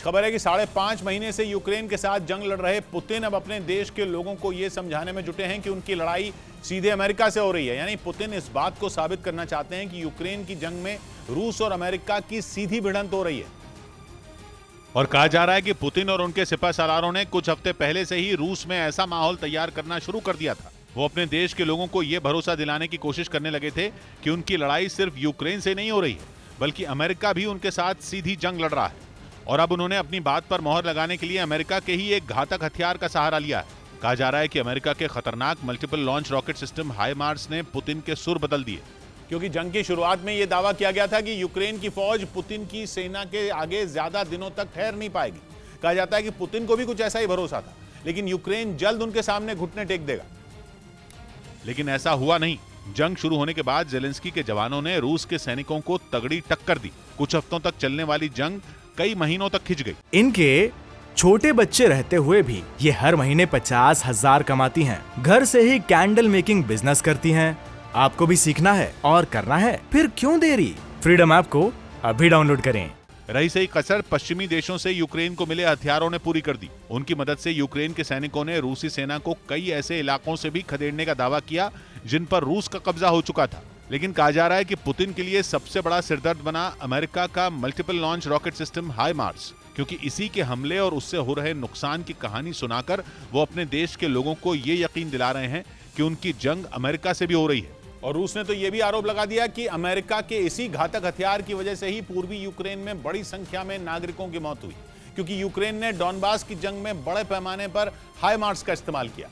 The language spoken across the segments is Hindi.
खबर है कि 5.5 महीने से यूक्रेन के साथ जंग लड़ रहे पुतिन अब अपने देश के लोगों को यह समझाने में जुटे हैं कि उनकी लड़ाई सीधे अमेरिका से हो रही है। यानी पुतिन इस बात को साबित करना चाहते हैं कि यूक्रेन की जंग में रूस और अमेरिका की सीधी भिड़ंत हो रही है। और कहा जा रहा है कि पुतिन और उनके सिपहसालारों ने कुछ हफ्ते पहले से ही रूस में ऐसा माहौल तैयार करना शुरू कर दिया था। वो अपने देश के लोगों को यह भरोसा दिलाने की कोशिश करने लगे थे कि उनकी लड़ाई सिर्फ यूक्रेन से नहीं हो रही है, बल्कि अमेरिका भी उनके साथ सीधी जंग लड़ रहा है। और अब उन्होंने अपनी बात पर मोहर लगाने के लिए अमेरिका के ही एक घातक हथियार का सहारा लिया है। कहा जा रहा है कि अमेरिका के खतरनाक मल्टीपल लॉन्च रॉकेट सिस्टम हाइमार्स ने पुतिन के सुर बदल दिए, क्योंकि जंग की शुरुआत में यह दावा किया गया था कि यूक्रेन की फौज पुतिन की सेना के आगे ज्यादा दिनों तक ठहर नहीं पाएगी। कहा जाता है कि पुतिन को भी कुछ ऐसा ही भरोसा था, लेकिन यूक्रेन जल्द उनके सामने घुटने टेक देगा। लेकिन ऐसा हुआ नहीं। जंग शुरू होने के बाद जेलेंस्की के जवानों ने रूस के सैनिकों को तगड़ी टक्कर दी। कुछ हफ्तों तक चलने वाली जंग कई महीनों तक खिंच गई। इनके छोटे बच्चे रहते हुए भी ये हर महीने 50,000 कमाती हैं। घर से ही कैंडल मेकिंग बिजनेस करती हैं। आपको भी सीखना है और करना है, फिर क्यों देरी? फ्रीडम ऐप को अभी डाउनलोड करें। रही सही कसर पश्चिमी देशों से यूक्रेन को मिले हथियारों ने पूरी कर दी। उनकी मदद से यूक्रेन के सैनिकों ने रूसी सेना को कई ऐसे इलाकों से भी खदेड़ने का दावा किया जिन पर रूस का कब्जा हो चुका था। लेकिन कहा जा रहा है कि पुतिन के लिए सबसे बड़ा सिरदर्द बना अमेरिका का मल्टीपल लॉन्च रॉकेट सिस्टम हाइमार्स, क्योंकि इसी के हमले और उससे हो रहे नुकसान की कहानी सुनाकर वो अपने देश के लोगों को ये यकीन दिला रहे हैं कि उनकी जंग अमेरिका से भी हो रही है। और रूस ने तो यह भी आरोप लगा दिया कि अमेरिका के इसी घातक हथियार की वजह से ही पूर्वी यूक्रेन में बड़ी संख्या में नागरिकों की मौत हुई, क्योंकि यूक्रेन ने डॉनबास की जंग में बड़े पैमाने पर हाइमार्स का इस्तेमाल किया।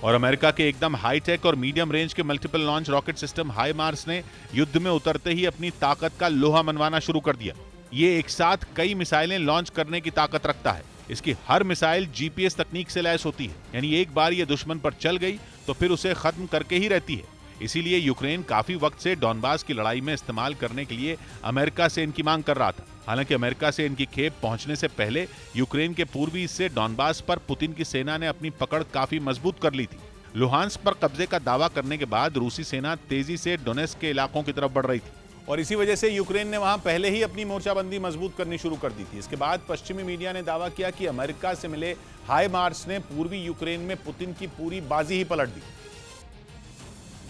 और अमेरिका के एकदम हाईटेक और मीडियम रेंज के मल्टीपल लॉन्च रॉकेट सिस्टम हाइमार्स ने युद्ध में उतरते ही अपनी ताकत का लोहा मनवाना शुरू कर दिया। ये एक साथ कई मिसाइलें लॉन्च करने की ताकत रखता है। इसकी हर मिसाइल जीपीएस तकनीक से लैस होती है, यानी एक बार ये दुश्मन पर चल गई तो फिर उसे खत्म करके ही रहती है। इसीलिए यूक्रेन काफी वक्त से डॉनबास की लड़ाई में इस्तेमाल करने के लिए अमेरिका से इनकी मांग कर रहा था। हालांकि अमेरिका से इनकी खेप पहुंचने से पहले यूक्रेन के पूर्वी हिस्से डॉनबास पर पुतिन की सेना ने अपनी पकड़ काफी मजबूत कर ली थी। लुहांस्क पर कब्जे का दावा करने के बाद रूसी सेना तेजी से डोनेस्क के इलाकों की तरफ बढ़ रही थी, और इसी वजह से यूक्रेन ने वहां पहले ही अपनी मोर्चाबंदी मजबूत करनी शुरू कर दी थी। इसके बाद पश्चिमी मीडिया ने दावा किया कि अमेरिका से मिले हाइमार्स ने पूर्वी यूक्रेन में पुतिन की पूरी बाजी ही पलट दी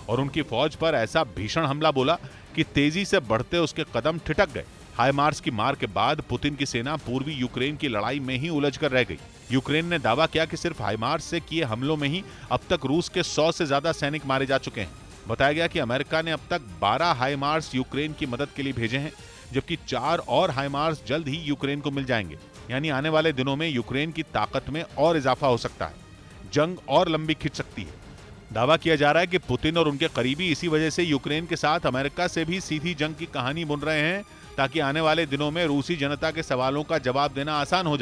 और उनकी फौज पर ऐसा भीषण हमला बोला कि तेजी से बढ़ते उसके कदम ठिठक गए। हाइमार्स की मार के बाद पुतिन की सेना पूर्वी यूक्रेन की लड़ाई में ही उलझकर रह गई। यूक्रेन ने दावा किया कि सिर्फ हाइमार्स से किए हमलों में ही अब तक रूस के 100 से ज्यादा सैनिक मारे जा चुके हैं। बताया गया कि अमेरिका ने अब तक 12 हाइमार्स यूक्रेन की मदद के लिए भेजे हैं, जबकि 4 और हाइमार्स जल्द ही यूक्रेन को मिल जाएंगे। यानी आने वाले दिनों में यूक्रेन की ताकत में और इजाफा हो सकता है, जंग और लंबी खिंच सकती है। दावा किया जा रहा है कि पुतिन और उनके करीबी इसी वजह से यूक्रेन के साथ अमेरिका से भी सीधी जंग की कहानी बुन रहे हैं, ताकि आने वाले दिनों में रूसी जनता के सवालों का जवाब देना आसान हो जाए।